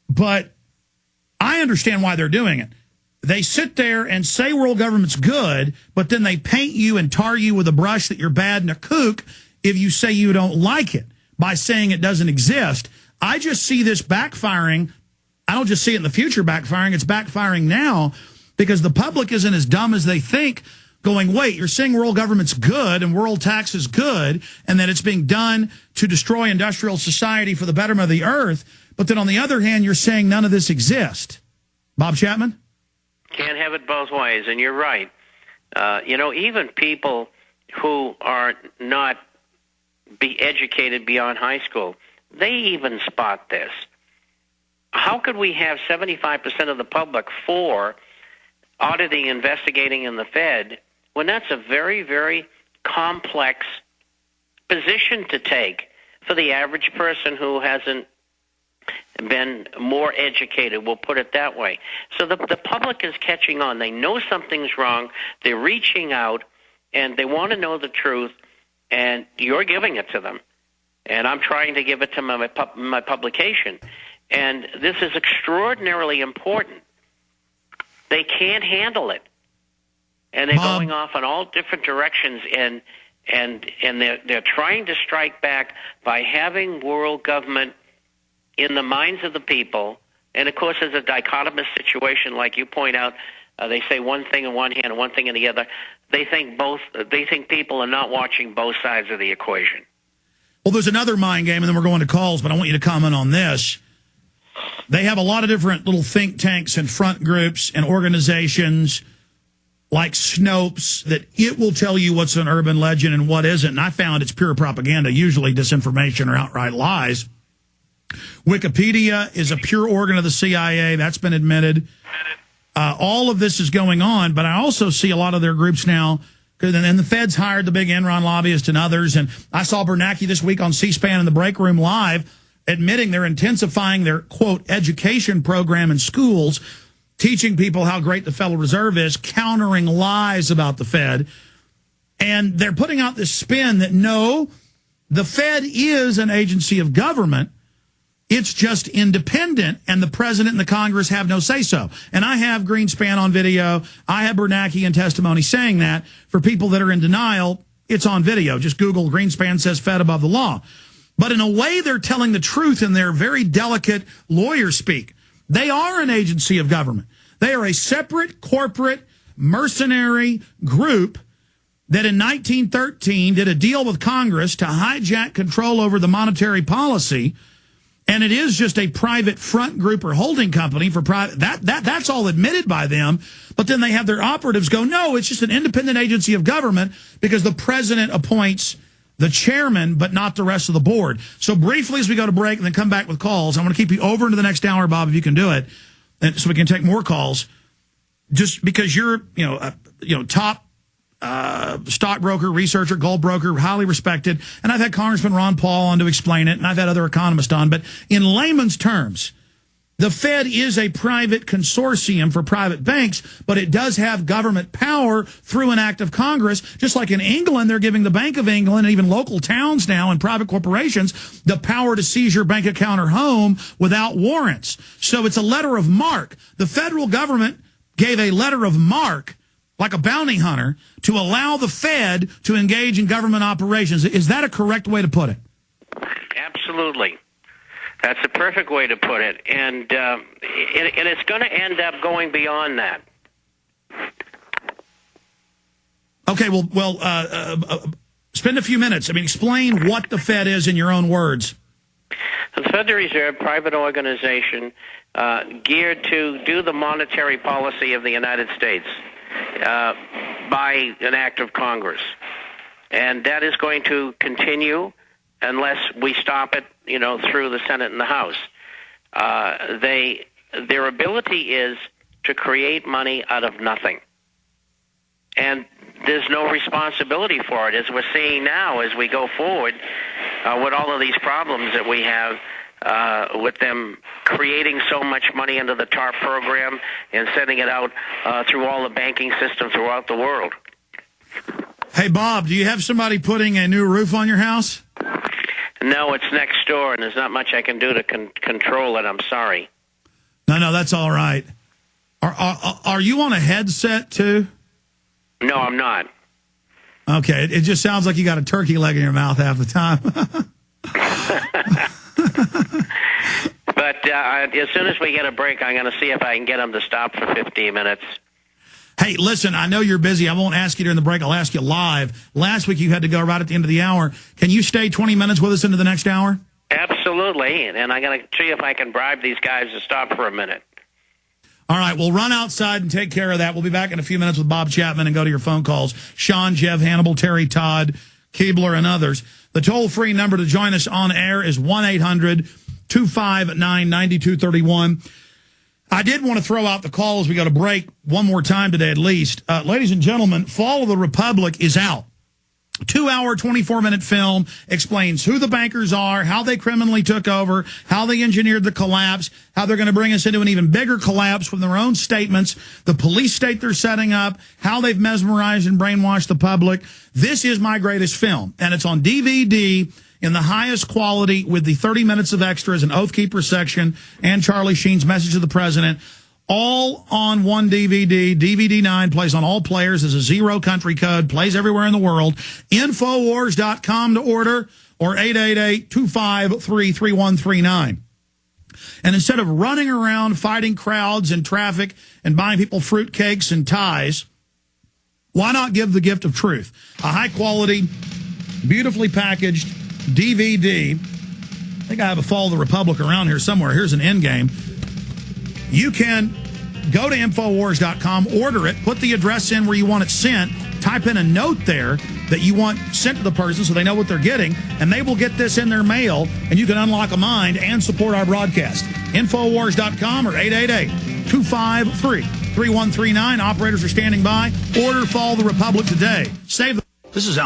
But I understand why they're doing it. They sit there and say world government's good, but then they paint you and tar you with a brush that you're bad and a kook if you say you don't like it by saying it doesn't exist. I just see this backfiring. I don't just see it in the future backfiring. It's backfiring now because the public isn't as dumb as they think, going, wait, you're saying world government's good and world tax is good and that it's being done to destroy industrial society for the betterment of the earth. But then on the other hand, you're saying none of this exists. Bob Chapman? Can't have it both ways, and you're right. Even people who are not educated beyond high school, they even spot this. How could we have 75% of the public for auditing, investigating in the Fed when that's a very, very complex position to take for the average person who hasn't been more educated, we'll put it that way. So the public is catching on. They know something's wrong. They're reaching out, and they want to know the truth, and you're giving it to them. And I'm trying to give it to my publication. And this is extraordinarily important. They can't handle it. And they're going off in all different directions, and they're trying to strike back by having world government in the minds of the people. And, of course, there's a dichotomous situation, like you point out. They say one thing in one hand and one thing in the other. They think people are not watching both sides of the equation. Well, there's another mind game, and then we're going to calls, but I want you to comment on this. They have a lot of different little think tanks and front groups and organizations like Snopes that it will tell you what's an urban legend and what isn't. And I found it's pure propaganda, usually disinformation or outright lies. Wikipedia is a pure organ of the CIA. That's been admitted. All of this is going on, but I also see a lot of their groups now, and the Fed's hired the big Enron lobbyist and others, and I saw Bernanke this week on C-SPAN in the Break Room Live admitting they're intensifying their, quote, education program in schools, teaching people how great the Federal Reserve is, countering lies about the Fed. And they're putting out this spin that, no, the Fed is an agency of government. It's just independent, and the president and the Congress have no say-so. And I have Greenspan on video. I have Bernanke in testimony saying that. For people that are in denial, it's on video. Just Google Greenspan says Fed above the law. But in a way, they're telling the truth in their very delicate lawyer speak. They are an agency of government. They are a separate corporate mercenary group that in 1913 did a deal with Congress to hijack control over the monetary policy. And it is just a private front group or holding company for private. That's all admitted by them. But then they have their operatives go, no, it's just an independent agency of government because the president appoints the chairman, but not the rest of the board. So briefly, as we go to break and then come back with calls, I want to keep you over into the next hour, Bob, if you can do it, and so we can take more calls. Just because you're, top stockbroker, researcher, gold broker, highly respected. And I've had Congressman Ron Paul on to explain it, and I've had other economists on. But in layman's terms, the Fed is a private consortium for private banks, but it does have government power through an act of Congress. Just like in England, they're giving the Bank of England and even local towns now and private corporations the power to seize your bank account or home without warrants. So it's a letter of marque. The federal government gave a letter of marque, like a bounty hunter, to allow the Fed to engage in government operations. Is that a correct way to put it? Absolutely. That's a perfect way to put it. And it's going to end up going beyond that. Okay, well, spend a few minutes. Explain what the Fed is in your own words. The Federal Reserve, private organization, geared to do the monetary policy of the United States by an act of Congress. And that is going to continue unless we stop it, through the Senate and the House. Their ability is to create money out of nothing. And there's no responsibility for it, as we're seeing now as we go forward with all of these problems that we have with them creating so much money under the TARP program and sending it out through all the banking systems throughout the world. Hey, Bob, do you have somebody putting a new roof on your house? No, it's next door, and there's not much I can do to control it. I'm sorry. No, that's all right. Are you on a headset, too? No, I'm not. Okay, it just sounds like you got a turkey leg in your mouth half the time. But as soon as we get a break, I'm going to see if I can get them to stop for 15 minutes. Hey, listen, I know you're busy. I won't ask you during the break. I'll ask you live. Last week you had to go right at the end of the hour. Can you stay 20 minutes with us into the next hour? Absolutely, and I'm going to see if I can bribe these guys to stop for a minute. All right, we'll run outside and take care of that. We'll be back in a few minutes with Bob Chapman and go to your phone calls. Sean, Jeff, Hannibal, Terry, Todd, Keebler, and others. The toll-free number to join us on air is 1-800-259-9231. I did want to throw out the call as we go to break one more time today at least. Ladies and gentlemen, Fall of the Republic is out. 2-hour, 24-minute film explains who the bankers are, how they criminally took over, how they engineered the collapse, how they're going to bring us into an even bigger collapse from their own statements, the police state they're setting up, how they've mesmerized and brainwashed the public. This is my greatest film, and it's on DVD in the highest quality with the 30 minutes of extras and Oath Keeper section and Charlie Sheen's Message to the President. All on one DVD. DVD 9 plays on all players as a 0 country code, plays everywhere in the world. Infowars.com to order or 888-253-3139. And instead of running around fighting crowds and traffic and buying people fruitcakes and ties, why not give the gift of truth? A high-quality, beautifully packaged DVD. I think I have a Fall of the Republic around here somewhere. Here's an endgame. You can go to Infowars.com, order it, put the address in where you want it sent, type in a note there that you want sent to the person so they know what they're getting, and they will get this in their mail, and you can unlock a mind and support our broadcast. Infowars.com or 888-253-3139. Operators are standing by. Order Fall of the Republic today. Save the... This is